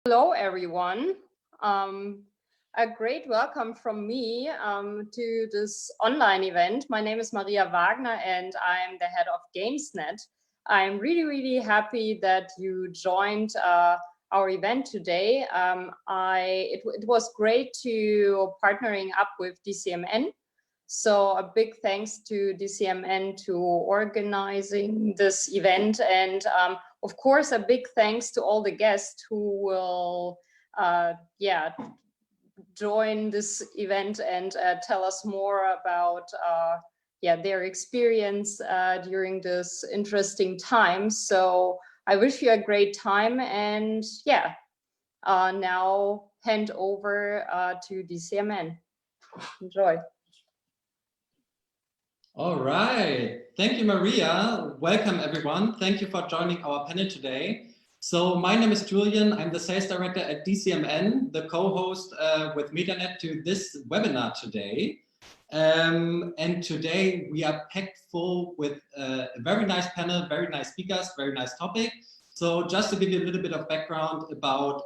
Hello, everyone. A great welcome from me to this online event. My name is Maria Wagner and I'm the head of GamesNet. I'm really happy that you joined our event today. It was great to partnering up with DCMN. So a big thanks to DCMN to organizing this event, and of course a big thanks to all the guests who will join this event and tell us more about their experience during this interesting time. So I wish you a great time, and now hand over to DCMN. Enjoy. All right, thank you, Maria. Welcome, everyone. Thank you for joining our panel today. So my name is Julian. I'm the sales director at DCMN, the co-host with MediaNet to this webinar today. And today we are packed full with a very nice panel, very nice speakers, very nice topic. So just to give you a little bit of background about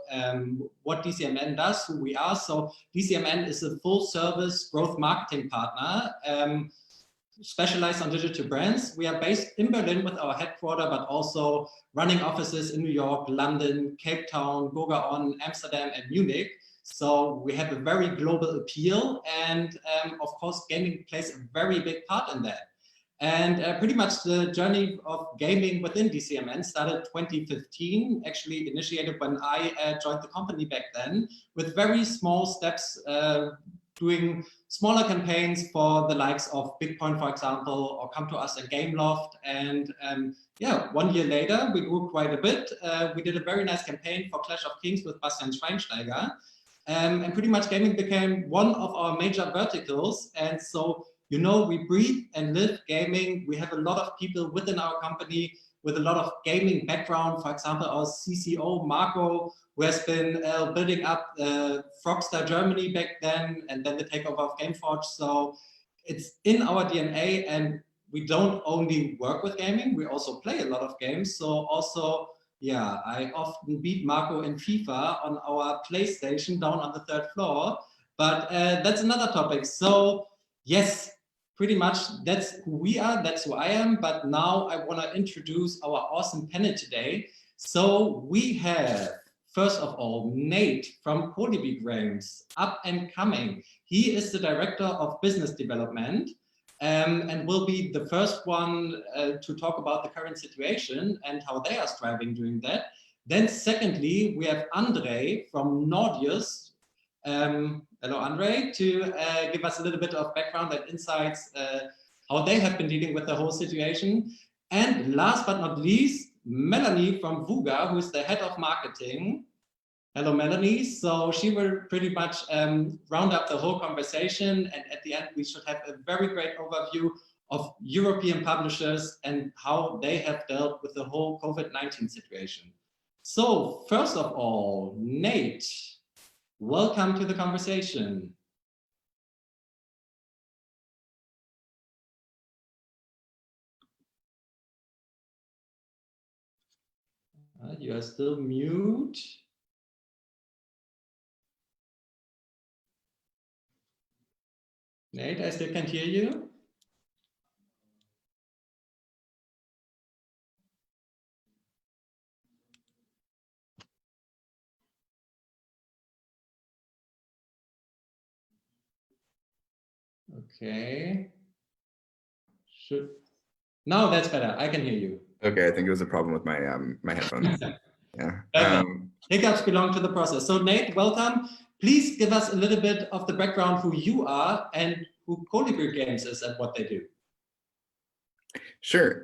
what DCMN does, who we are. So DCMN is a full service growth marketing partner specialized on digital brands. We are based in Berlin with our headquarters, but also running offices in New York, London, Cape Town, Kugonic, Amsterdam, and Munich. So we have a very global appeal, and of course, gaming plays a very big part in that. And pretty much the journey of gaming within DCMN started 2015, actually initiated when I joined the company back then, with very small steps, doing smaller campaigns for the likes of Bitcoin, for example, or Come to Us at Gameloft. And 1 year later, we grew quite a bit. We did a very nice campaign for Clash of Kings with Bastian Schweinsteiger. And pretty much gaming became one of our major verticals. And so, you know, we breathe and live gaming. We have a lot of people within our company with a lot of gaming background. For example, our CCO, Marco, who has been building up Frogster Germany back then, and then the takeover of Gameforge. So it's in our DNA, and we don't only work with gaming, we also play a lot of games. So also, yeah, I often beat Marco in FIFA on our PlayStation down on the 3rd floor, but that's another topic. So yes, pretty much that's who we are, that's who I am. But now I want to introduce our awesome panel today. So we have, first of all, Nate from Kolibri Games, up and coming. He is the director of business development and will be the first one to talk about the current situation and how they are striving doing that. Then secondly, we have Andrej from Nordeus. Hello, Andrej, to give us a little bit of background and insights how they have been dealing with the whole situation. And last but not least, Melanie from Wooga, who is the head of marketing. Hello, Melanie. So she will pretty much round up the whole conversation. And at the end, we should have a very great overview of European publishers and how they have dealt with the whole COVID-19 situation. So first of all, Nate, welcome to the conversation. You are still mute. Nate, I still can't hear you. Okay. No, that's better. I can hear you. Okay, I think it was a problem with my my headphones. Yeah. Hiccups belong to the process. So Nate, welcome. Please give us a little bit of the background who you are and who Kolibri Games is and what they do. Sure.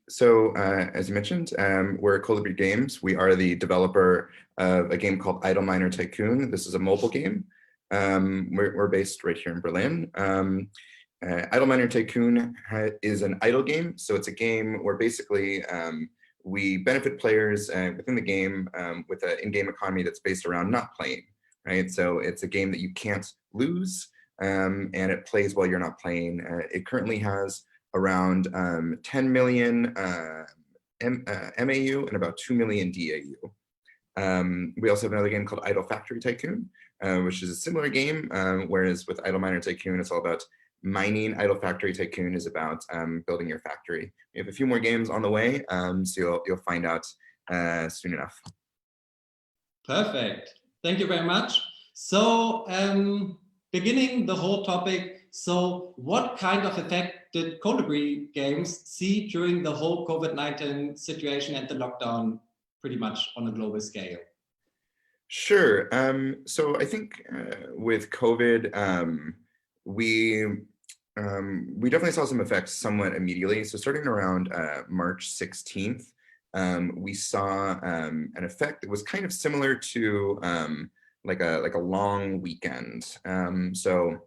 So as you mentioned, we're Kolibri Games. We are the developer of a game called Idle Miner Tycoon. This is a mobile game. We're based right here in Berlin. Idle Miner Tycoon is an idle game. So it's a game where basically we benefit players within the game with an in-game economy that's based around not playing, right? So it's a game that you can't lose and it plays while you're not playing. It currently has around 10 million MAU and about 2 million DAU. We also have another game called Idle Factory Tycoon, which is a similar game, whereas with Idle Miner Tycoon, it's all about mining. Idle Factory Tycoon is about building your factory. We have a few more games on the way, so you'll find out soon enough. Perfect. Thank you very much. So beginning the whole topic, so what kind of effect did Kolibri games see during the whole COVID-19 situation and the lockdown pretty much on a global scale? Sure. So I think with COVID, we definitely saw some effects somewhat immediately. So starting around March 16th, we saw an effect that was kind of similar to like a long weekend. So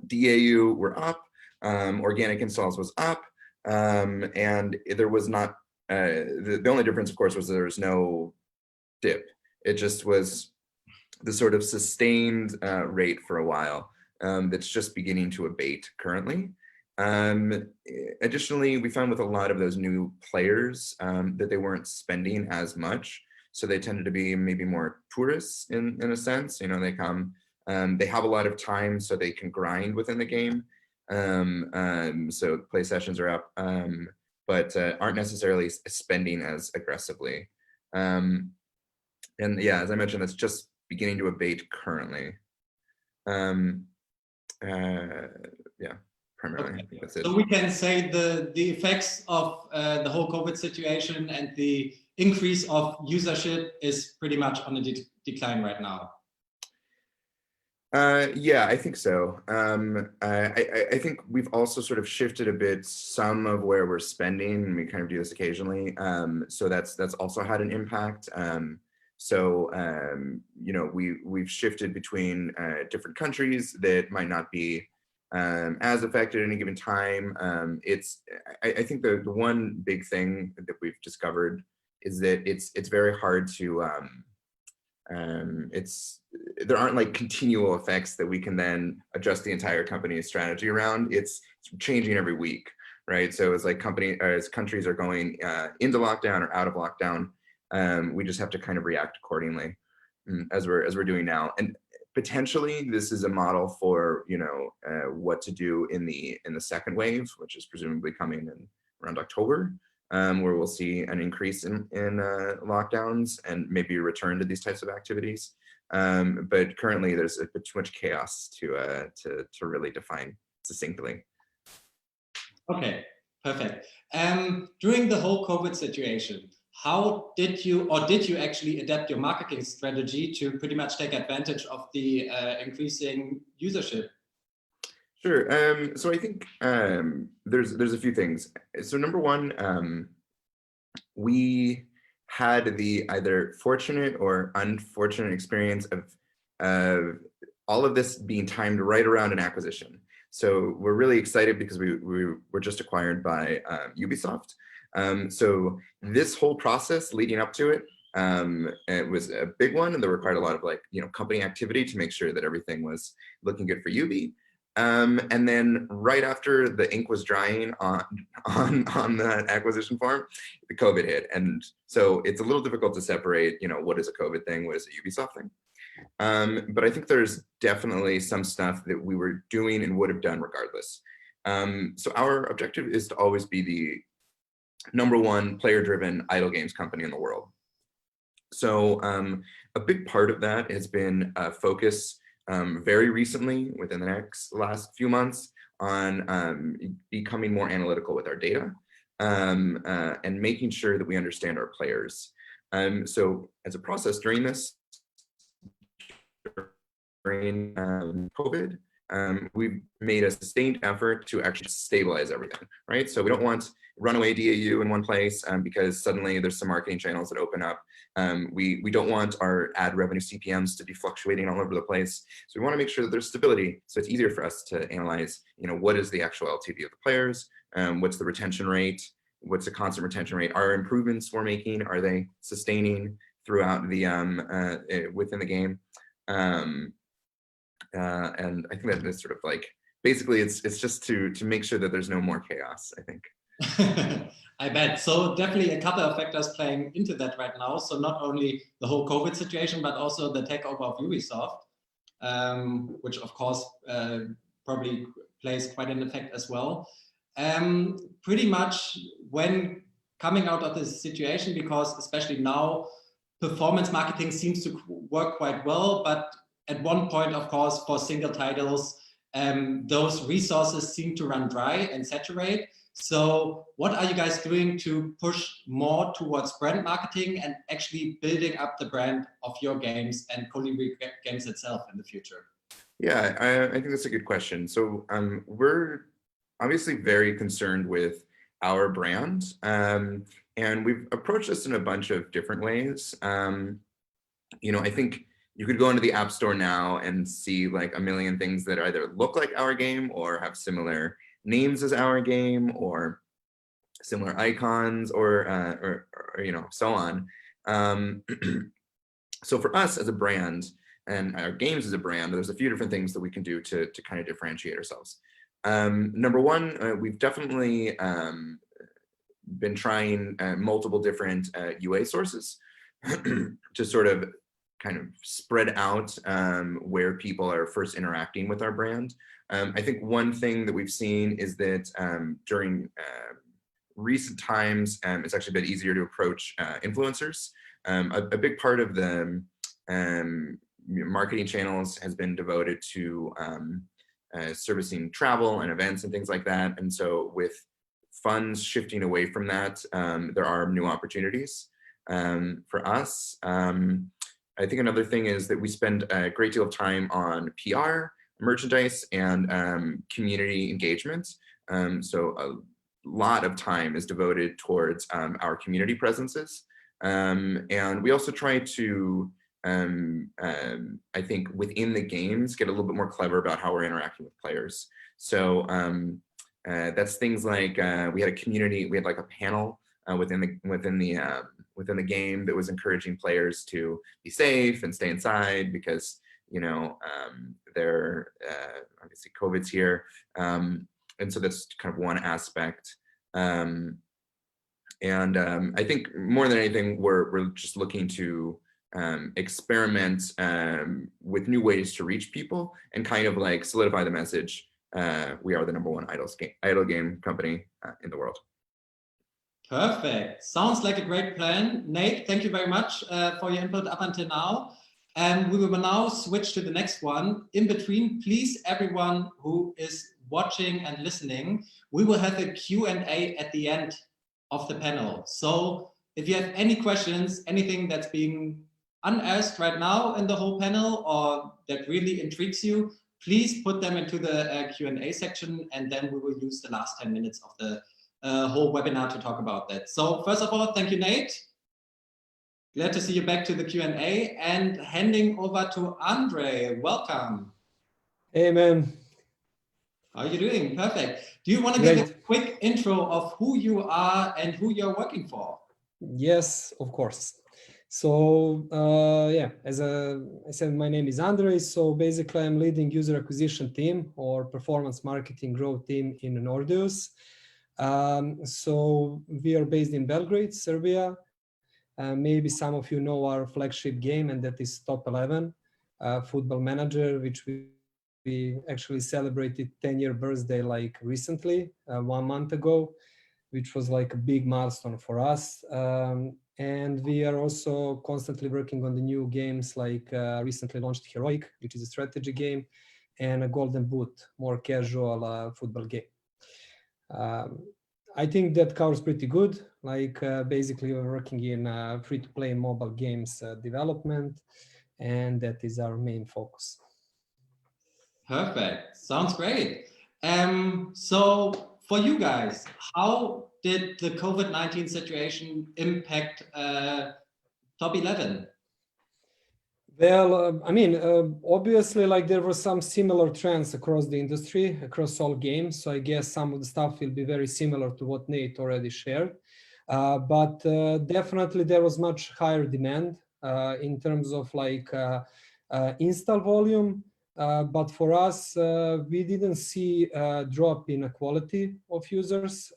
DAU were up, organic installs was up, and there was not, the only difference, of course, was there was no dip. It just was the sort of sustained rate for a while that's just beginning to abate currently. Additionally, we found with a lot of those new players that they weren't spending as much. So they tended to be maybe more tourists in a sense. You know, they come, they have a lot of time so they can grind within the game. So play sessions are up, but aren't necessarily spending as aggressively. And yeah, as I mentioned, it's just beginning to abate currently. Yeah, primarily. Okay. That's it. So we can say the effects of the whole COVID situation and the increase of usership is pretty much on a decline right now. Yeah, I think so. I think we've also sort of shifted a bit some of where we're spending, and we kind of do this occasionally. So that's also had an impact. So you know, we've shifted between different countries that might not be as affected at any given time. I think the one big thing that we've discovered is that it's very hard to there aren't like continual effects that we can then adjust the entire company's strategy around. It's changing every week, right? So as like as countries are going into lockdown or out of lockdown, we just have to kind of react accordingly, as we're doing now. And potentially this is a model for, you know, what to do in the second wave, which is presumably coming in around October. Where we'll see an increase in lockdowns and maybe a return to these types of activities. But currently there's a bit too much chaos to really define succinctly. Okay, perfect. During the whole COVID situation, how did you actually adapt your marketing strategy to pretty much take advantage of the increasing usership? Sure. So I think there's a few things. So number one, we had the either fortunate or unfortunate experience of all of this being timed right around an acquisition. So we're really excited because we were just acquired by Ubisoft. So this whole process leading up to it, it was a big one, and there required a lot of, like, you know, company activity to make sure that everything was looking good for Ubi. And then right after the ink was drying on the acquisition form, the COVID hit. And so it's a little difficult to separate, you know, what is a COVID thing, what is a Ubisoft thing. But I think there's definitely some stuff that we were doing and would have done regardless. So our objective is to always be the #1 player-driven idle games company in the world. So a big part of that has been a focus very recently, within the last few months, on becoming more analytical with our data and making sure that we understand our players. So as a process during COVID, we've made a sustained effort to actually stabilize everything, right? So we don't want runaway DAU in one place because suddenly there's some marketing channels that open up. We don't want our ad revenue CPMs to be fluctuating all over the place. So we want to make sure that there's stability, so it's easier for us to analyze, you know, what is the actual LTV of the players, what's the retention rate, what's the constant retention rate, are improvements we're making, are they sustaining throughout the within the game. And I think that is sort of like, basically it's just to make sure that there's no more chaos, I think. I bet. So definitely a couple of factors playing into that right now. So not only the whole COVID situation, but also the takeover of Ubisoft, which of course probably plays quite an effect as well. Pretty much when coming out of this situation, because especially now, performance marketing seems to work quite well, but at one point, of course, for single titles, those resources seem to run dry and saturate. So what are you guys doing to push more towards brand marketing and actually building up the brand of your games and Kolibri games itself in the future? Yeah, I think that's a good question. So we're obviously very concerned with our brand, and we've approached this in a bunch of different ways. You know, I think you could go into the App Store now and see like a million things that either look like our game or have similar names as our game or similar icons or you know, so on. So for us as a brand and our games as a brand, there's a few different things that we can do to kind of differentiate ourselves. Number one, we've definitely been trying multiple different UA sources to sort of kind of spread out where people are first interacting with our brand. I think one thing that we've seen is that during recent times, it's actually been easier to approach influencers. A big part of the marketing channels has been devoted to servicing travel and events and things like that. And so with funds shifting away from that, there are new opportunities for us. I think another thing is that we spend a great deal of time on PR, merchandise, and community engagement. So a lot of time is devoted towards our community presences. And we also try to, I think within the games, get a little bit more clever about how we're interacting with players. So that's things like we had a community, we had like a panel within the game that was encouraging players to be safe and stay inside because, you know, they're obviously COVID's here. And so that's kind of one aspect. And I think more than anything, we're just looking to experiment with new ways to reach people and kind of like solidify the message. We are the #1 idle game company in the world. Perfect. Sounds like a great plan. Nate, thank you very much for your input up until now. And we will now switch to the next one. In between, please, everyone who is watching and listening, we will have a Q&A at the end of the panel. So if you have any questions, anything that's being unasked right now in the whole panel or that really intrigues you, please put them into the Q&A section, and then we will use the last 10 minutes of the whole webinar to talk about that. So first of all, thank you, Nate. Glad to see you back to the Q&A, and handing over to Andrej. Welcome. Hey, man. How are you doing? Perfect. Do you want to give a quick intro of who you are and who you're working for? Yes, of course. So yeah, as I said, my name is Andrej. So basically, I'm leading user acquisition team or performance marketing growth team in Nordeus. So we are based in Belgrade, Serbia. Maybe some of you know our flagship game, and that is Top 11, Football Manager, which we actually celebrated 10-year birthday like recently, 1 month ago, which was like a big milestone for us. And we are also constantly working on the new games, like recently launched Heroic, which is a strategy game, and a Golden Boot, more casual football game. I think that covers pretty good. Like basically we're working in free-to-play mobile games development, and that is our main focus. Perfect. Sounds great. So for you guys, how did the COVID-19 situation impact Top 11? Well, I mean, obviously, like there were some similar trends across the industry, across all games. So I guess some of the stuff will be very similar to what Nate already shared. But definitely there was much higher demand in terms of like install volume. But for us, we didn't see a drop in the quality of users.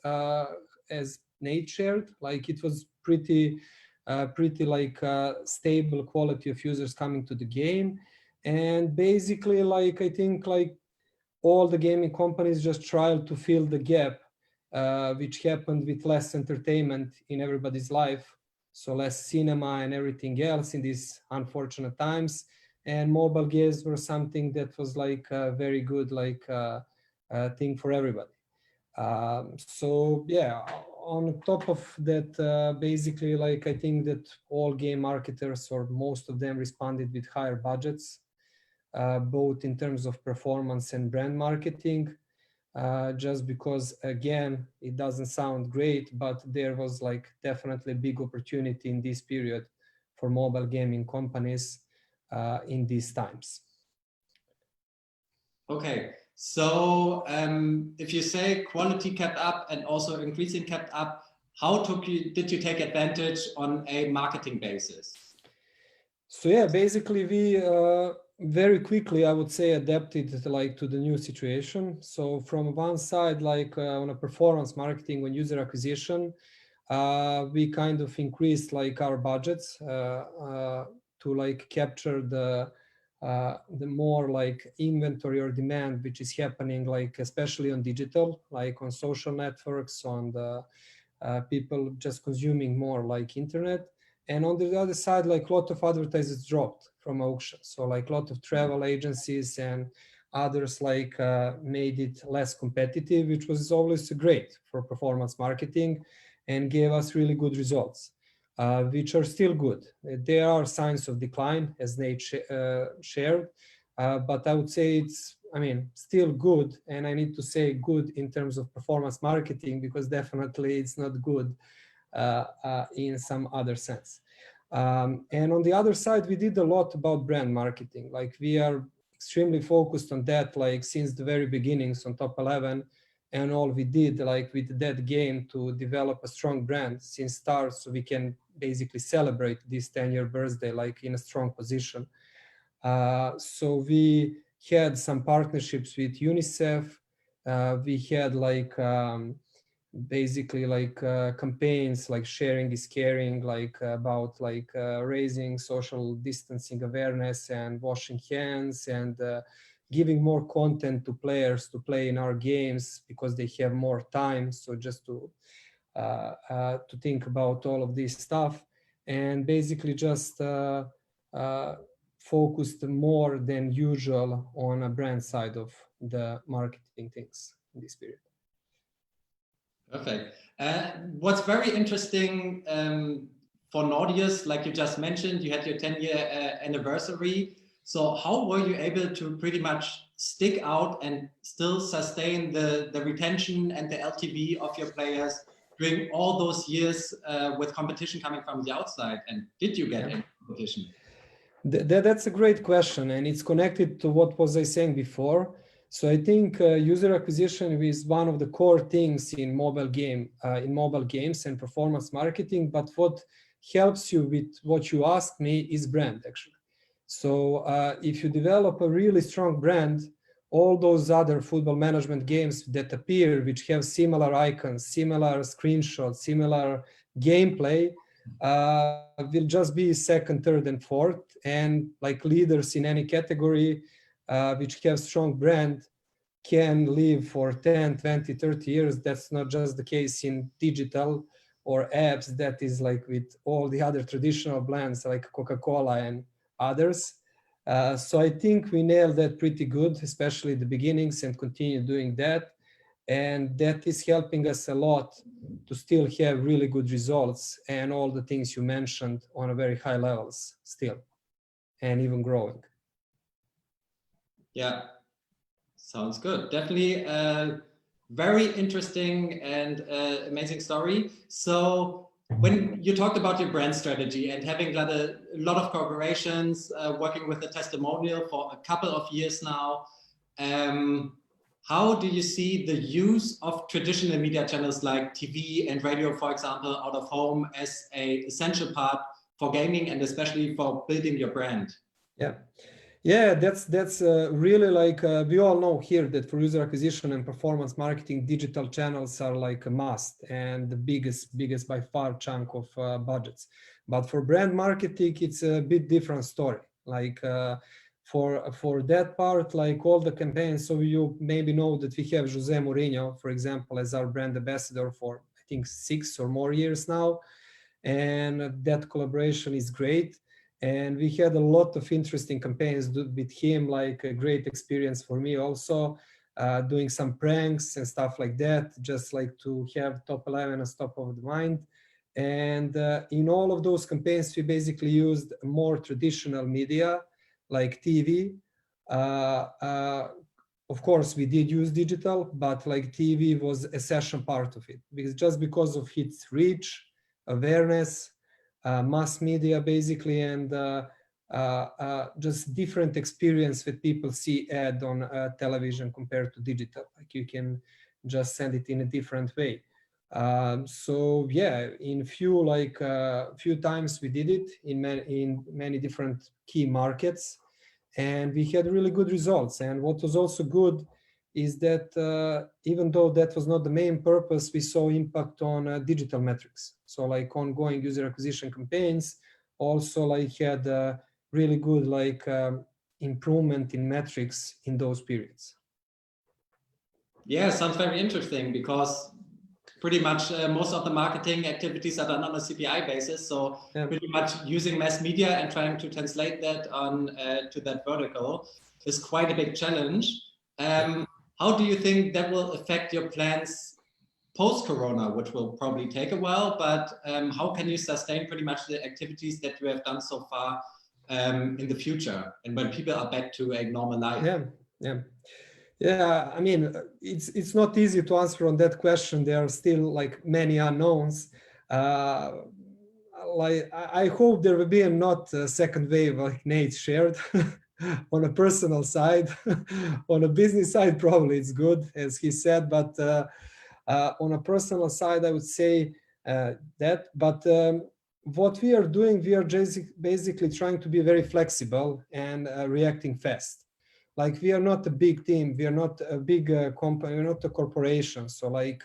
as Nate shared, like it was pretty like stable quality of users coming to the game. And basically, like I think like all the gaming companies just tried to fill the gap which happened with less entertainment in everybody's life, so less cinema and everything else in these unfortunate times. And mobile games were something that was like a very good like thing for everybody. So yeah, on top of that, basically, like I think that all game marketers or most of them responded with higher budgets, both in terms of performance and brand marketing. Just because, again, it doesn't sound great, but there was like definitely a big opportunity in this period for mobile gaming companies in these times. Okay, so if you say quality kept up and also increasing kept up, how did you take advantage on a marketing basis? So yeah, basically we very quickly, I would say, adapted like to the new situation. So from one side, like on a performance marketing, on user acquisition, we kind of increased like our budgets to like capture the more like inventory or demand which is happening, like especially on digital, like on social networks, on the people just consuming more like internet. And on the other side, like a lot of advertisers dropped from auction. So like a lot of travel agencies and others like made it less competitive, which was always great for performance marketing and gave us really good results, which are still good. There are signs of decline, as Nate shared, but I would say it's, I mean, still good. And I need to say good in terms of performance marketing, because definitely it's not good in some other sense. And on the other side, we did a lot about brand marketing. Like we are extremely focused on that, like since the very beginnings on Top 11, and all we did like with that game to develop a strong brand since start, so we can basically celebrate this 10-year birthday like in a strong position. So we had some partnerships with UNICEF. We had like basically like campaigns like sharing is caring, like about like raising social distancing awareness and washing hands, and giving more content to players to play in our games because they have more time. So just to think about all of this stuff, and basically just focused more than usual on a brand side of the marketing things in this period. Perfect. What's very interesting for Nordeus, like you just mentioned, you had your 10-year anniversary. So how were you able to pretty much stick out and still sustain the retention and the LTV of your players during all those years with competition coming from the outside? And did you get any competition? That's a great question, and it's connected to what was I saying before. So I think user acquisition is one of the core things in mobile games and performance marketing. But what helps you with what you asked me is brand, actually. So if you develop a really strong brand, all those other football management games that appear, which have similar icons, similar screenshots, similar gameplay, will just be second, third, and fourth. And like leaders in any category, which have strong brand, can live for 10, 20, 30 years. That's not just the case in digital or apps. That is like with all the other traditional brands like Coca-Cola and others. So I think we nailed that pretty good, especially the beginnings, and continue doing that. And that is helping us a lot to still have really good results and all the things you mentioned on a very high levels still, and even growing. Yeah, sounds good. Definitely a very interesting and amazing story. So when you talked about your brand strategy and having got a lot of collaborations, working with the testimonial for a couple of years now, how do you see the use of traditional media channels like TV and radio, for example, out of home as an essential part for gaming and especially for building your brand? Yeah. Yeah, that's really like we all know here that for user acquisition and performance marketing, digital channels are like a must and the biggest by far chunk of budgets. But for brand marketing, it's a bit different story. Like for that part, like all the campaigns, so you maybe know that we have Jose Mourinho, for example, as our brand ambassador for I think 6 or more years now, and that collaboration is great. And we had a lot of interesting campaigns with him, like a great experience for me also, doing some pranks and stuff like that, just like to have top 11 as top of the mind. And in all of those campaigns, we basically used more traditional media like TV. Of course, we did use digital, but like TV was a session part of it, because of its reach, awareness, mass media basically, and just different experience that people see ad on television compared to digital. Like you can just send it in a different way. So yeah, in few times we did it in many different key markets, and we had really good results. And what was also good is that even though that was not the main purpose, we saw impact on digital metrics. So like ongoing user acquisition campaigns also like had really good improvement in metrics in those periods. Yeah, sounds very interesting, because pretty much most of the marketing activities are done on a CPI basis. So yeah, pretty much using mass media and trying to translate that on to that vertical is quite a big challenge. How do you think that will affect your plans post-corona, which will probably take a while, but how can you sustain pretty much the activities that you have done so far in the future, and when people are back to a normal life? Yeah, I mean, it's not easy to answer on that question. There are still like many unknowns. Like I hope there will be not a second wave like Nate shared. On a personal side. On a business side, probably it's good, as he said, but on a personal side, I would say that. But what we are doing, we are basically trying to be very flexible and reacting fast. Like we are not a big team, we are not a big company, we're not a corporation. So like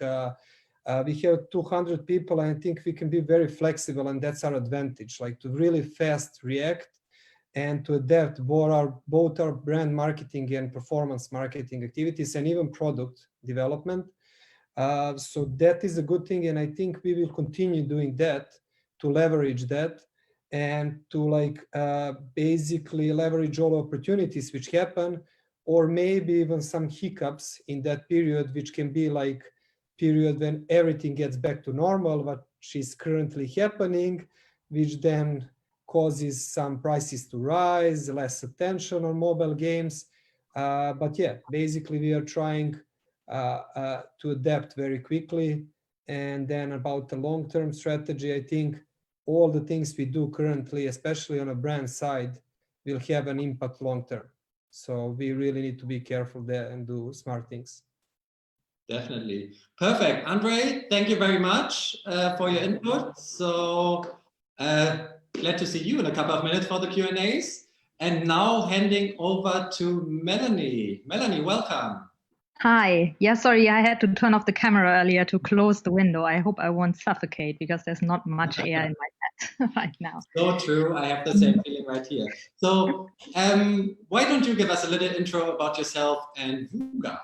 we have 200 people, and I think we can be very flexible, and that's our advantage, like to really fast react and to adapt both our brand marketing and performance marketing activities, and even product development. So that is a good thing, and I think we will continue doing that to leverage that and to basically leverage all opportunities which happen, or maybe even some hiccups in that period, which can be like period when everything gets back to normal, which is currently happening, which then causes some prices to rise, less attention on mobile games. But yeah, basically we are trying to adapt very quickly. And then about the long-term strategy, I think all the things we do currently, especially on a brand side, will have an impact long-term. So we really need to be careful there and do smart things. Definitely. Perfect. Andrej, thank you very much for your input. So glad to see you in a couple of minutes for the Q&As. And now handing over to Melanie. Melanie, welcome. Hi. Yeah, sorry, I had to turn off the camera earlier to close the window. I hope I won't suffocate because there's not much air in my head right now. So true. I have the same feeling right here. So why don't you give us a little intro about yourself and Wooga?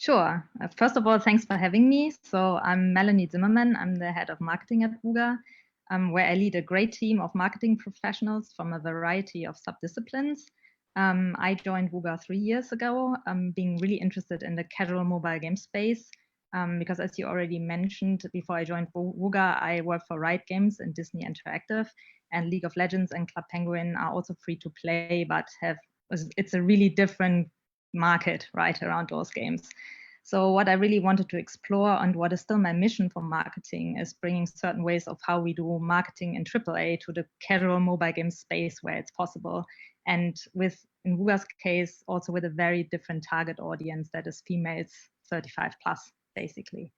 Sure. First of all, thanks for having me. So I'm Melanie Zimmermann. I'm the head of marketing at Wooga, where I lead a great team of marketing professionals from a variety of subdisciplines. I joined Wooga 3 years ago, being really interested in the casual mobile game space, because as you already mentioned, before I joined Wooga, I worked for Riot Games and Disney Interactive, and League of Legends and Club Penguin are also free to play, but it's a really different market right around those games. So what I really wanted to explore, and what is still my mission for marketing, is bringing certain ways of how we do marketing in AAA to the casual mobile game space where it's possible. And in Wooga's case, also with a very different target audience that is females 35 plus, basically.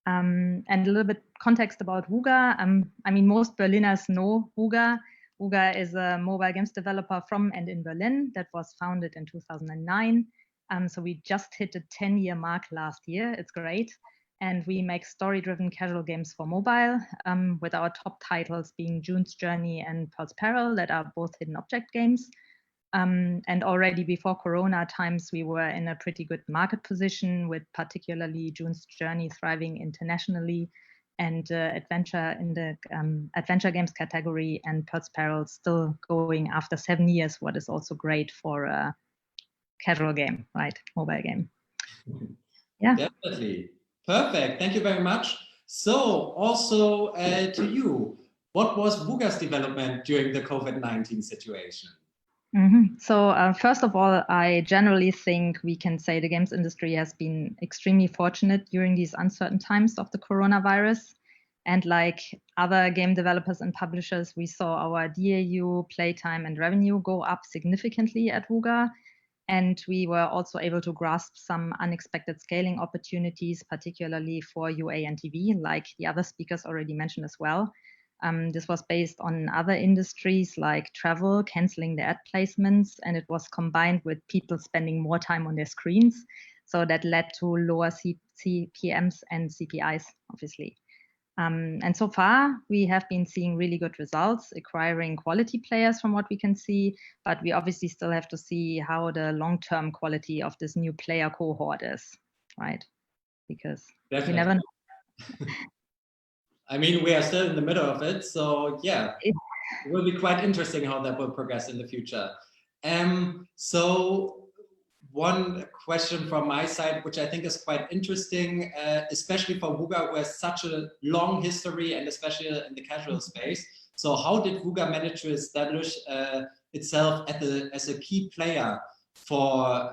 And a little bit context about Wooga. I mean, most Berliners know Wooga. Wooga is a mobile games developer from and in Berlin that was founded in 2009. So we just hit a 10-year mark last year. It's great. And we make story-driven casual games for mobile, with our top titles being June's Journey and Pearl's Peril, that are both hidden object games. And already before Corona times, we were in a pretty good market position, with particularly June's Journey thriving internationally, and adventure in the adventure games category, and Pearl's Peril still going after 7 years, what is also great for a casual game, right? Mobile game. Yeah. Definitely. Perfect. Thank you very much. So also to you, what was Wooga's development during the COVID-19 situation? So first of all, I generally think we can say the games industry has been extremely fortunate during these uncertain times of the coronavirus. And like other game developers and publishers, we saw our DAU, playtime, and revenue go up significantly at Wooga. And we were also able to grasp some unexpected scaling opportunities, particularly for UA and TV, like the other speakers already mentioned as well. This was based on other industries like travel, canceling their ad placements, and it was combined with people spending more time on their screens. So that led to lower CPMs and CPIs, obviously. And so far, we have been seeing really good results, acquiring quality players from what we can see, but we obviously still have to see how the long-term quality of this new player cohort is, right? Because you never know. I mean, we are still in the middle of it, so yeah, it will be quite interesting how that will progress in the future. So one question from my side, which I think is quite interesting, especially for Wooga, who has such a long history, and especially in the casual space. So how did Wooga manage to establish itself as a key player for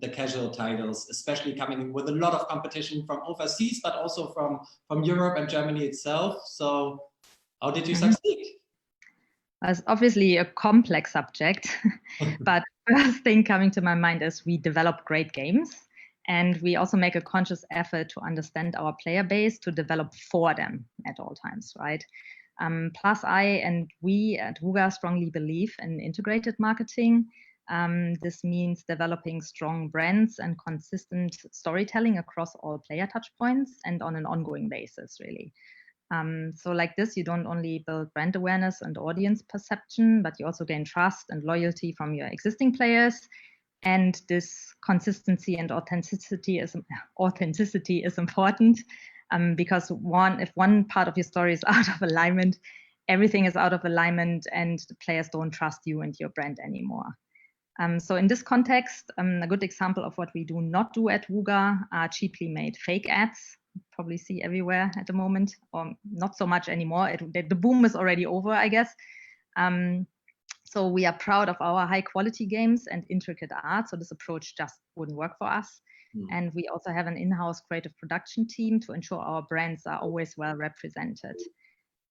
the casual titles, especially coming in with a lot of competition from overseas, but also from Europe and Germany itself? So how did you succeed? It's obviously a complex subject, but first thing coming to my mind is we develop great games, and we also make a conscious effort to understand our player base, to develop for them at all times, right? Plus, I and we at Wooga strongly believe in integrated marketing. This means developing strong brands and consistent storytelling across all player touchpoints and on an ongoing basis, really. So like this, you don't only build brand awareness and audience perception, but you also gain trust and loyalty from your existing players. And this consistency and authenticity is important, because if one part of your story is out of alignment, everything is out of alignment, and the players don't trust you and your brand anymore. So in this context, a good example of what we do not do at Wooga are cheaply made fake ads. Probably see everywhere at the moment, or not so much anymore. The boom is already over, I guess. So we are proud of our high quality games and intricate art. So this approach just wouldn't work for us. And we also have an in-house creative production team to ensure our brands are always well represented.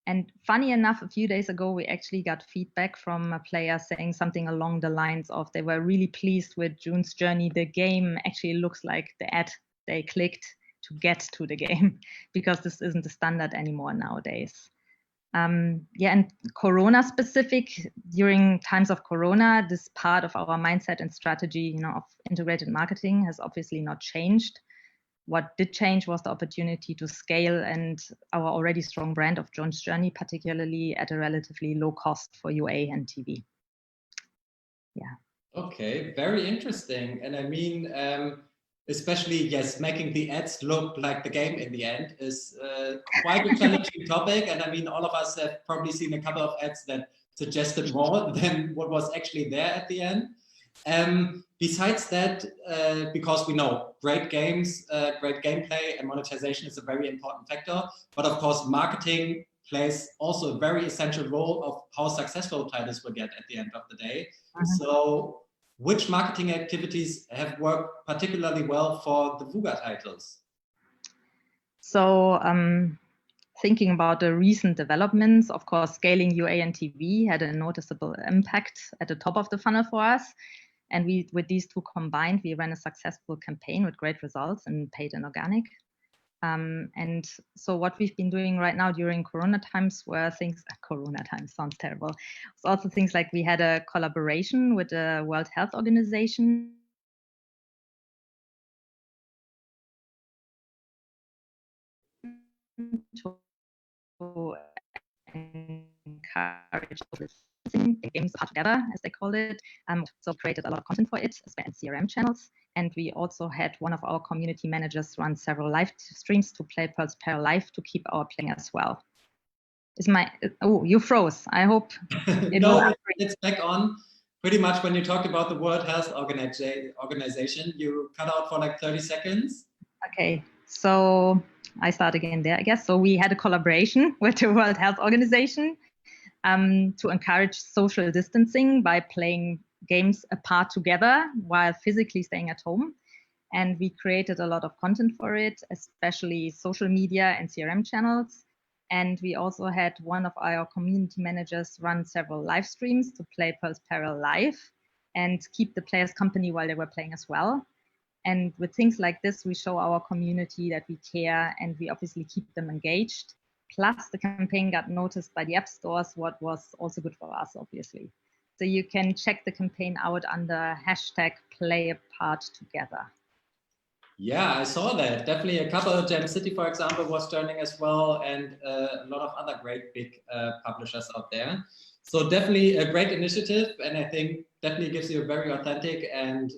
And funny enough, a few days ago, we actually got feedback from a player saying something along the lines of they were really pleased with June's Journey. The game actually looks like the ad they clicked to get to the game, because this isn't the standard anymore nowadays. And Corona specific, during times of Corona, this part of our mindset and strategy, of integrated marketing has obviously not changed. What did change was the opportunity to scale and our already strong brand of June's Journey, particularly at a relatively low cost for UA and TV. Yeah. Okay, very interesting. And I mean, especially, yes, making the ads look like the game in the end is quite a challenging topic. And I mean, all of us have probably seen a couple of ads that suggested more than what was actually there at the end. Besides that, because we know great games, great gameplay and monetization is a very important factor, but of course, marketing plays also a very essential role of how successful titles will get at the end of the day. So which marketing activities have worked particularly well for the Wooga titles? So thinking about the recent developments, of course, scaling UA and TV had a noticeable impact at the top of the funnel for us. And with these two combined, we ran a successful campaign with great results in paid and organic. And so what we've been doing right now during Corona times were things, Corona times sounds terrible. It's also things like we had a collaboration with the World Health Organization to encourage the games part together, as they called it. So created a lot of content for it, and CRM channels. And we also had one of our community managers run several live streams to play Pearls Peril live to keep our playing as well. Is my, oh, you froze. I hope it no, it's back on. Pretty much when you talked about the World Health Organization, you cut out for like 30 seconds. Okay, so I start again there, I guess. So we had a collaboration with the World Health Organization to encourage social distancing by playing games apart together while physically staying at home. And we created a lot of content for it, especially social media and CRM channels. And we also had one of our community managers run several live streams to play Pearls Peril live and keep the players company while they were playing as well. And with things like this, we show our community that we care and we obviously keep them engaged. Plus, the campaign got noticed by the app stores, what was also good for us, obviously. So you can check the campaign out under #PlayApartTogether. Yeah, I saw that. Definitely a couple of Gem City, for example, was joining as well, and a lot of other great big publishers out there. So definitely a great initiative, and I think definitely gives you a very authentic and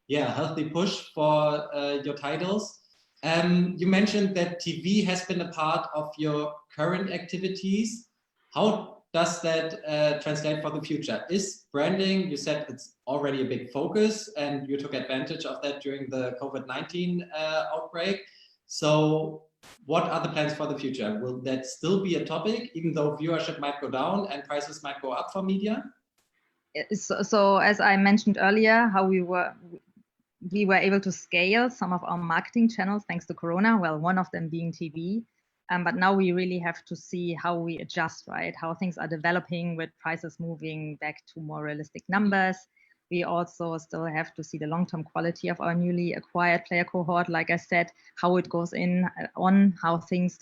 healthy push for your titles. You mentioned that TV has been a part of your current activities. How does that translate for the future? Is branding, you said it's already a big focus and you took advantage of that during the COVID-19 outbreak. So what are the plans for the future? Will that still be a topic, even though viewership might go down and prices might go up for media? So as I mentioned earlier, how we were able to scale some of our marketing channels thanks to Corona, well, one of them being TV. But now we really have to see how we adjust, right? How things are developing with prices moving back to more realistic numbers. We also still have to see the long-term quality of our newly acquired player cohort, like I said, how it goes on, how things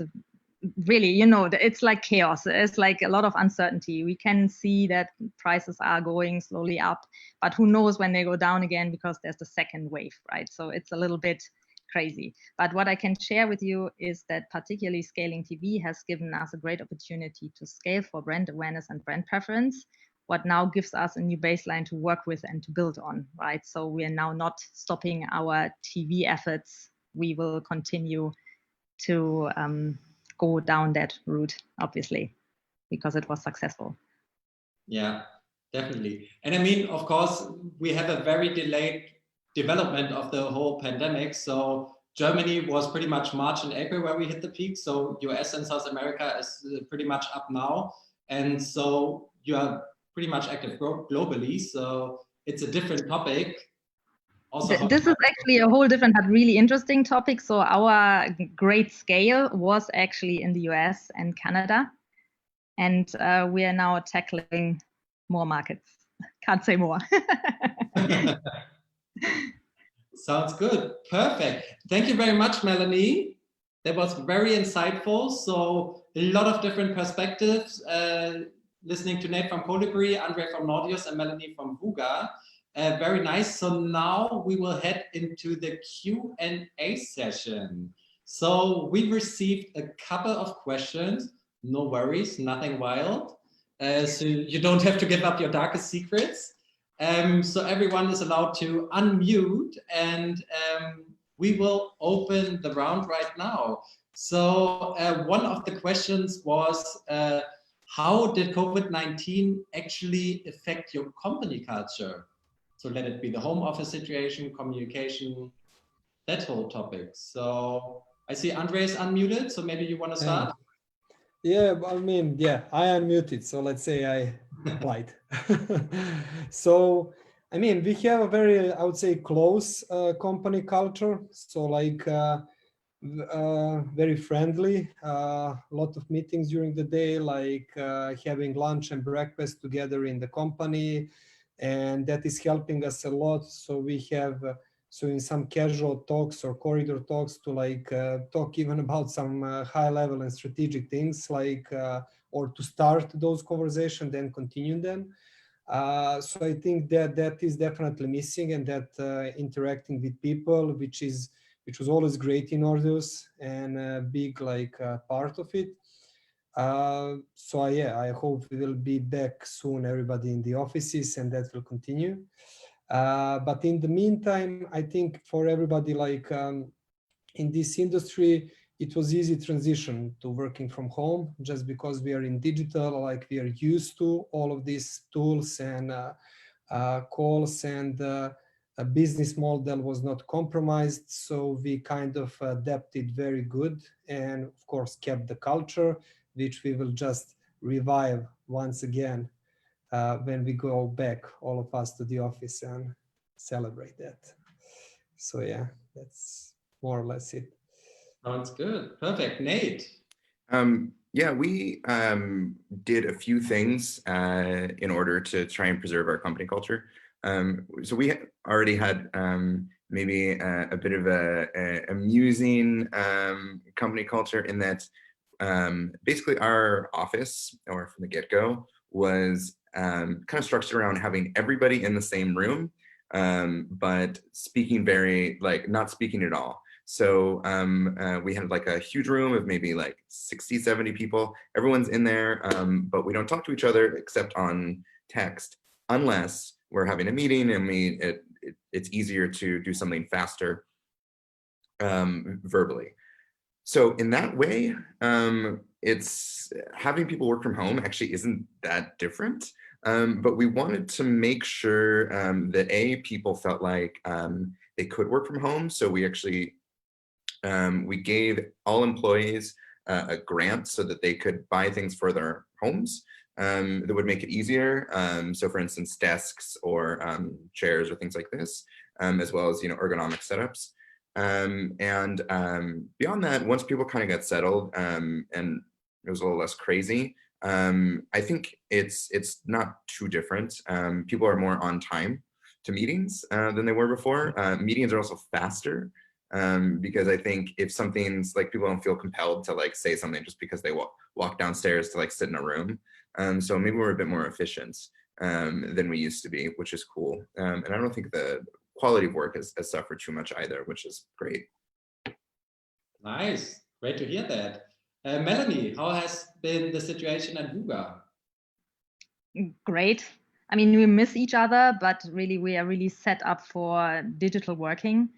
really, you know, it's like chaos. It's like a lot of uncertainty. We can see that prices are going slowly up, but who knows when they go down again because there's the second wave, right? So it's a little bit crazy. But what I can share with you is that particularly scaling TV has given us a great opportunity to scale for brand awareness and brand preference, what now gives us a new baseline to work with and to build on, right? So we are now not stopping our TV efforts. We will continue to go down that route, obviously, because it was successful. Yeah, definitely. And I mean, of course, we have a very delayed development of the whole pandemic. So Germany was pretty much March and April where we hit the peak. So US and South America is pretty much up now. And so you are pretty much active globally. So it's a different topic. Also, this is actually a whole different but really interesting topic. So our great scale was actually in the US and Canada. And we are now tackling more markets. Can't say more. Sounds good. Perfect. Thank you very much, Melanie. That was very insightful. So a lot of different perspectives, listening to Nate from Kolibri, Andrej from Nordeus, and Melanie from Wooga. Very nice. So now we will head into the Q&A session. So we received a couple of questions. No worries, nothing wild. So you don't have to give up your darkest secrets. So everyone is allowed to unmute, and we will open the round right now. So one of the questions was, how did COVID-19 actually affect your company culture? So let it be the home office situation, communication, that whole topic. So I see Andrej unmuted, so maybe you want to start? Yeah, I mean, yeah, I unmuted, so let's say I applied. So, I mean, we have a very, I would say, close company culture. So like very friendly, a lot of meetings during the day, like having lunch and breakfast together in the company. And that is helping us a lot. So we have So in some casual talks or corridor talks to like talk even about some high level and strategic things, like or to start those conversations, then continue them. So I think that is definitely missing, and that interacting with people, which was always great in Nordeus and a big like part of it. So yeah, I hope we will be back soon, everybody in the offices, and that will continue. But in the meantime, I think for everybody like in this industry, it was easy transition to working from home, just because we are in digital, like we are used to all of these tools and calls, and a business model was not compromised. So we kind of adapted very good, and of course kept the culture, which we will just revive once again when we go back, all of us, to the office and celebrate that. So yeah, that's more or less it. Sounds good. Perfect. Nate? Yeah, we did a few things in order to try and preserve our company culture. So we already had maybe a bit of a amusing company culture, in that basically our office, or from the get-go, was kind of structured around having everybody in the same room, but speaking very, like, not speaking at all. So we had like a huge room of maybe like 60, 70 people. Everyone's in there, but we don't talk to each other except on text, unless we're having a meeting and it's easier to do something faster verbally. So in that way, it's having people work from home actually isn't that different. But we wanted to make sure that people felt like they could work from home. So we actually we gave all employees a grant so that they could buy things for their homes that would make it easier. So for instance, desks or chairs or things like this, as well as, ergonomic setups. And beyond that, once people kind of got settled and it was a little less crazy, I think it's not too different. People are more on time to meetings than they were before. Meetings are also faster. Because I think if something's like, people don't feel compelled to like say something just because they walk downstairs to like sit in a room. So maybe we're a bit more efficient than we used to be, which is cool. And I don't think the quality of work has suffered too much either, which is great. Nice, great to hear that. Melanie, how has been the situation at Wooga? Great. I mean, we miss each other, but really we are really set up for digital working.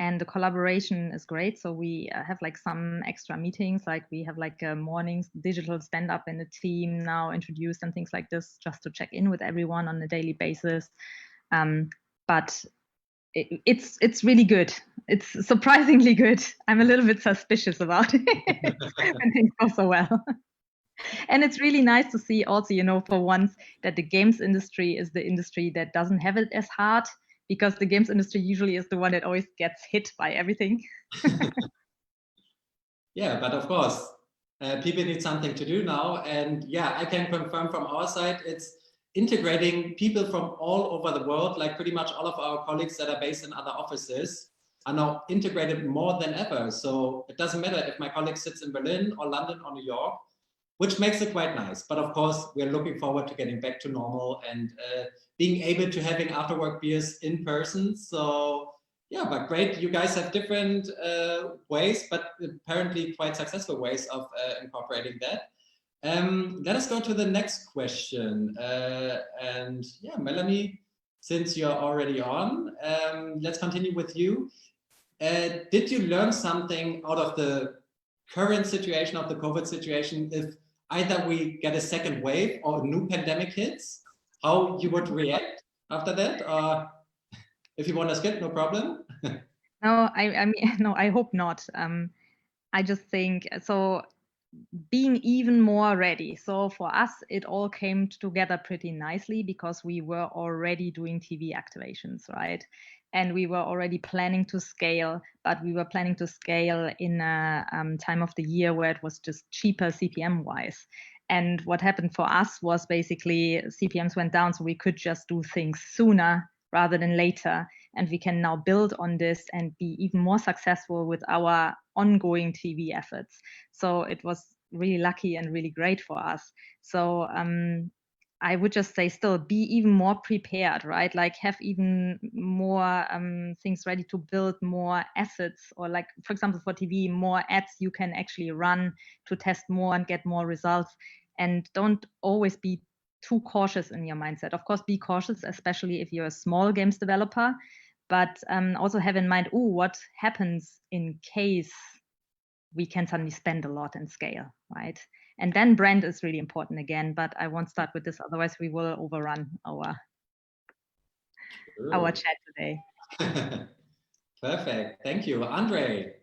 And the collaboration is great. So we have like some extra meetings, like we have like a morning's digital stand-up in the team now introduced and things like this, just to check in with everyone on a daily basis. But it's really good. It's surprisingly good. I'm a little bit suspicious about it when things go so well. And it's really nice to see also, for once, that the games industry is the industry that doesn't have it as hard, because the games industry usually is the one that always gets hit by everything. Yeah, but of course, people need something to do now. And yeah, I can confirm from our side, it's integrating people from all over the world. Like pretty much all of our colleagues that are based in other offices are now integrated more than ever. So it doesn't matter if my colleague sits in Berlin or London or New York, which makes it quite nice. But of course, we're looking forward to getting back to normal and being able to having after work beers in person. So yeah, but great. You guys have different ways, but apparently quite successful ways of incorporating that. Let us go to the next question. And yeah, Melanie, since you're already on, let's continue with you. Did you learn something out of the current situation of the COVID situation, if either we get a second wave or a new pandemic hits, how you would react after that? Or if you want to skip, no problem. No, I mean, no, I hope not. I just think, so being even more ready. So for us, it all came together pretty nicely because we were already doing TV activations, right? And we were already planning to scale, but we were planning to scale in a time of the year where it was just cheaper CPM wise. And what happened for us was basically CPMs went down, so we could just do things sooner rather than later. and we can now build on this and be even more successful with our ongoing TV efforts. So it was really lucky and really great for us. So I would just say still be even more prepared, right? Like have even more things ready to build more assets, or like, for example, for TV, more ads you can actually run to test more and get more results. And don't always be too cautious in your mindset. Of course, be cautious, especially if you're a small games developer, but also have in mind, what happens in case we can suddenly spend a lot and scale, right? And then brand is really important again, but I won't start with this, otherwise we will overrun our chat today. Perfect, thank you. Andrej.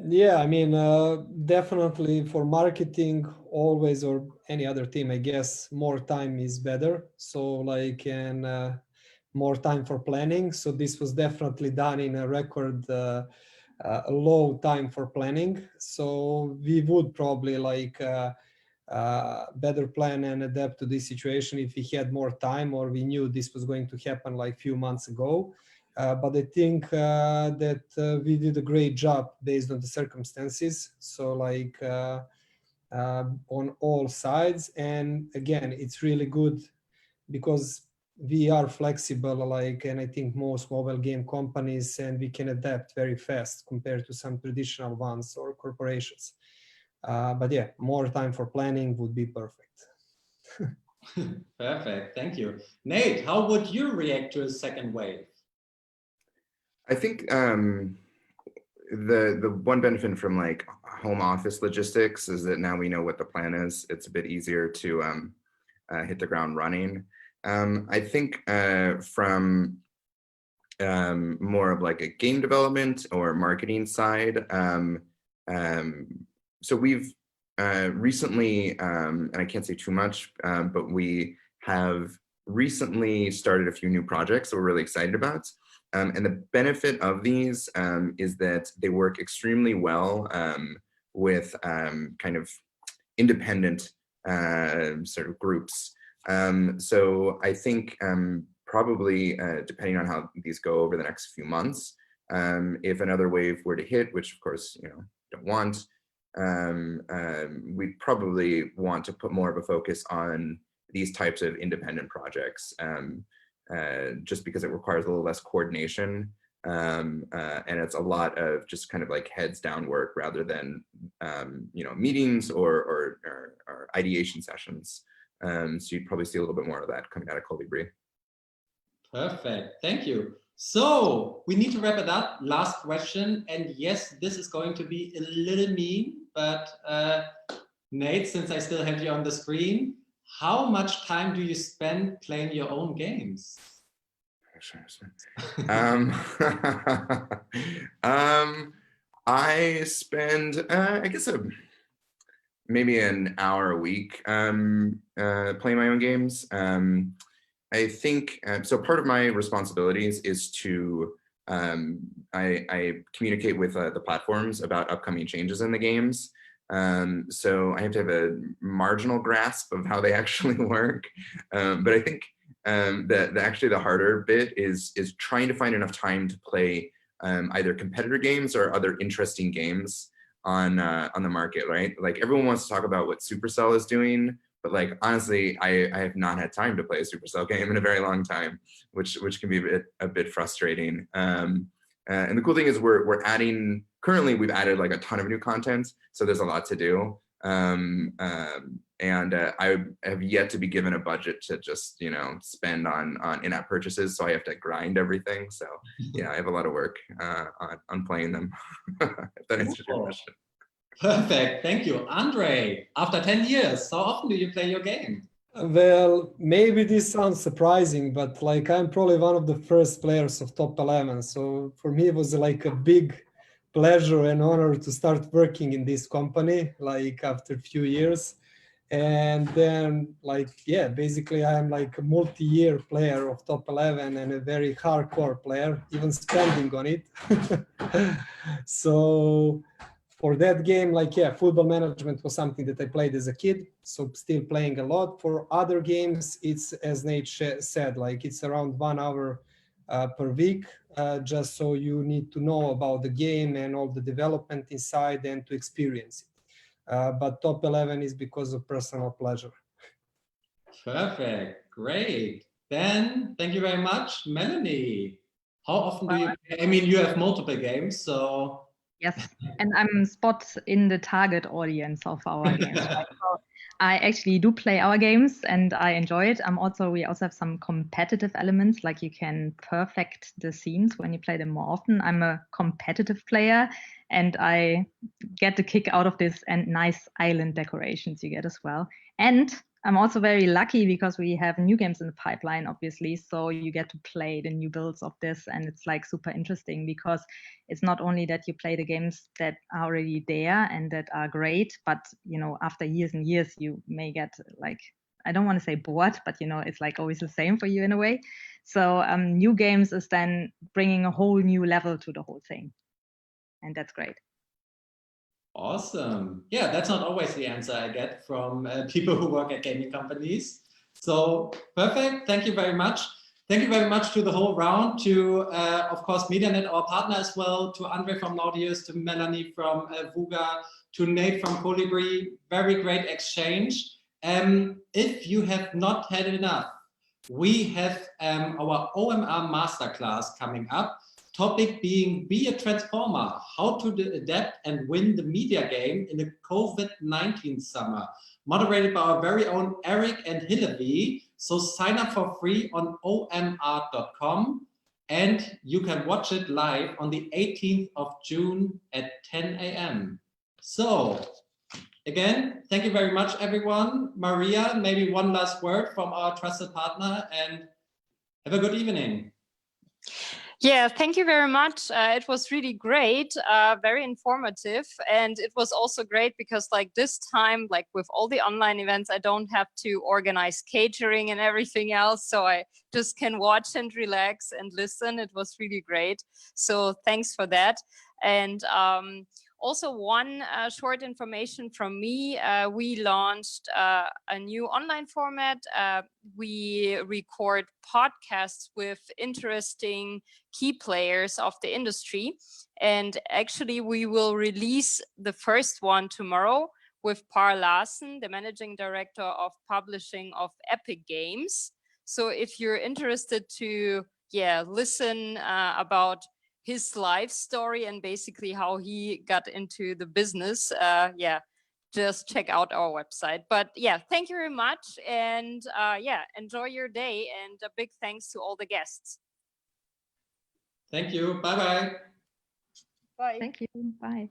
Yeah, I mean, definitely for marketing always, or any other team, I guess, more time is better. So like, and more time for planning. So this was definitely done in a record low time for planning. So we would probably like better plan and adapt to this situation if we had more time, or we knew this was going to happen like few months ago. But I think that we did a great job based on the circumstances. So like on all sides. And again, it's really good because we are flexible, like, and I think most mobile game companies, and we can adapt very fast compared to some traditional ones or corporations. But yeah, more time for planning would be perfect. Perfect, thank you. Nate, how would you react to a second wave? I think the one benefit from like home office logistics is that now we know what the plan is. It's a bit easier to hit the ground running. I think from more of like a game development or marketing side, so we've recently, and I can't say too much, but we have recently started a few new projects that we're really excited about. And the benefit of these is that they work extremely well with kind of independent sort of groups. So I think probably depending on how these go over the next few months, if another wave were to hit, which of course, don't want, we probably want to put more of a focus on these types of independent projects, just because it requires a little less coordination, and it's a lot of just kind of like heads down work rather than meetings or ideation sessions. So you'd probably see a little bit more of that coming out of Kolibri. Perfect, thank you. So we need to wrap it up. Last question, and yes, this is going to be a little mean, but Nate, since I still have you on the screen, how much time do you spend playing your own games? I spend, I guess, maybe an hour a week playing my own games. I think, so part of my responsibilities is to, I communicate with the platforms about upcoming changes in the games. So I have to have a marginal grasp of how they actually work. But I think actually the harder bit is trying to find enough time to play either competitor games or other interesting games on the market, right? Like everyone wants to talk about what Supercell is doing, but like honestly, I have not had time to play a Supercell game in a very long time, which can be a bit frustrating. And the cool thing is we're adding, currently we've added like a ton of new content, so there's a lot to do. And I have yet to be given a budget to just spend on in-app purchases, so I have to grind everything. So yeah, I have a lot of work on playing them. If that answers your question. Perfect, thank you. Andrej, after 10 years, how often do you play your game? Well, maybe this sounds surprising, but like I'm probably one of the first players of Top 11. So for me, it was like a big pleasure and honor to start working in this company, like after a few years. And then like, yeah, basically I'm like a multi-year player of Top 11 and a very hardcore player, even spending on it. So for that game, like, yeah, football management was something that I played as a kid, so still playing a lot. For other games, it's, as Nate said, like it's around 1 hour per week, just so you need to know about the game and all the development inside and to experience it. But top 11 is because of personal pleasure. Perfect, great. Then, thank you very much, Melanie. How often do you play? I mean, you have multiple games, so. Yes, and I'm spot in the target audience of our games. Right? So I actually do play our games and I enjoy it. We also have some competitive elements, like you can perfect the scenes when you play them more often. I'm a competitive player and I get the kick out of this and nice island decorations you get as well. And I'm also very lucky because we have new games in the pipeline, obviously. So you get to play the new builds of this, and it's like super interesting because it's not only that you play the games that are already there and that are great, but after years and years, you may get like, I don't want to say bored, but it's like always the same for you in a way. So new games is then bringing a whole new level to the whole thing, and that's great. Awesome. Yeah, that's not always the answer I get from people who work at gaming companies. So perfect. Thank you very much. Thank you very much to the whole round, to, of course, MediaNet, our partner as well, to Andrej from Nordeus, to Melanie from Wooga, to Nate from Kolibri. Very great exchange. If you have not had enough, we have our OMR masterclass coming up. Topic being Be a Transformer, how to adapt and win the media game in the COVID-19 summer, moderated by our very own Eric and Hillary. So sign up for free on omr.com and you can watch it live on the 18th of June at 10 a.m. So again, thank you very much, everyone. Maria, maybe one last word from our trusted partner and have a good evening. Yeah, thank you very much. It was really great, very informative. And it was also great because like this time, like with all the online events, I don't have to organize catering and everything else. So I just can watch and relax and listen. It was really great. So thanks for that. And also one short information from me, we launched a new online format. We record podcasts with interesting key players of the industry. And actually we will release the first one tomorrow with Par Larsen, the managing director of publishing of Epic Games. So if you're interested to listen about his life story and basically how he got into the business, just check out our website. But yeah, thank you very much. And enjoy your day. And a big thanks to all the guests. Thank you. Bye-bye. Bye. Thank you. Bye.